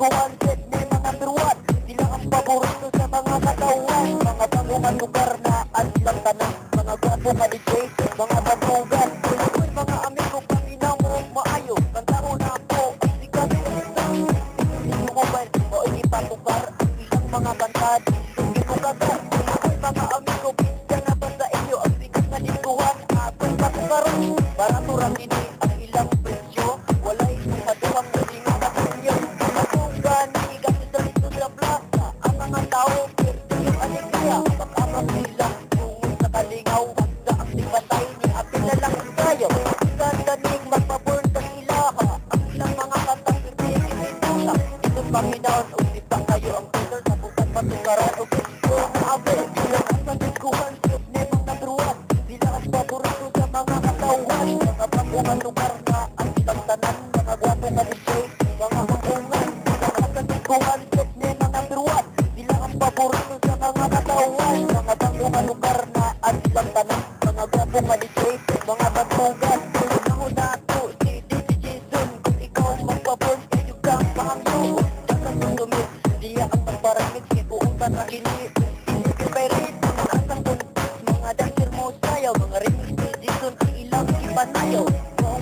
kuhan set ni mga biruan. Sila ang paborito sa mga katawan. Mga bangungan lugar na alam tanang. Mga gwapo ka DJ, mga batugan. Ako'y mga amigo panginaw mo maayo. Kantaro na ako ang sikat. Hindi mo ba o ipatukar ang isang mga kantad. Hindi ko kagat. Ako'y mga amigo pinsan na ba sa inyo ang sikat na diskuhan. Ako'y patukaron para turang ini ang ilang presyo. Wala isang maduhang galing na katanyo. Akong gani kasi sa lito sa plaza. Ang mga tao pwede yung alegria. Pag-amang nila tungod sa kalingaw. Handa ang sipatay ni apil na lang ang kayaw. Isan ganing magpaburn sa ilaha. Ang ilang mga katang pinipinitula. Ito'y panginaon o sipang kayo ang filter sa bukan patukaran o gusto ang abel. Ilang ang nandikuhan siyot ni mga druwan. Sila ang paborito sa mga katawan. Mga bangungan lugar na ang ilang tanan. Mga gwapo ka DJ, mga bangungan. Mga nandikuhan siyot ni mga druwan. Sila ang paborito sa mga katawan. Mga bangungan lugar na ang ilang tanan. Mga gwapo ka DJ, mga bangungan. Unahon na ako si DJ Jason. Kung ikaw magpaborn, kayo kang pangyo. Dagang susumit, diya ang magparamit. Ipuuntan na ini. Inspirate, asang buntis. Mga dancer mo sayaw. Mga remix ni Jason ang ilang ipanayaw.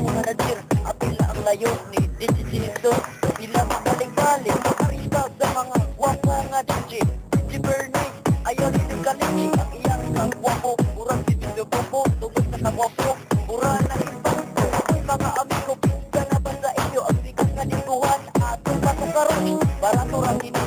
Mga nadir, apila ang layo ni DJ Jason. Sila mabalik-balik, makarisag sa mga wapo nga DJ. DJ Bernice, ayaw ni Kaliki. Ang iyang kagwapo, urang si Video Popo. Tugod sa kagwapo, ura na impacto. Ako'y mga amigo, pinsan na ba sa inyo ang sikat nga diskuhan. Atong patukaron, para turang ini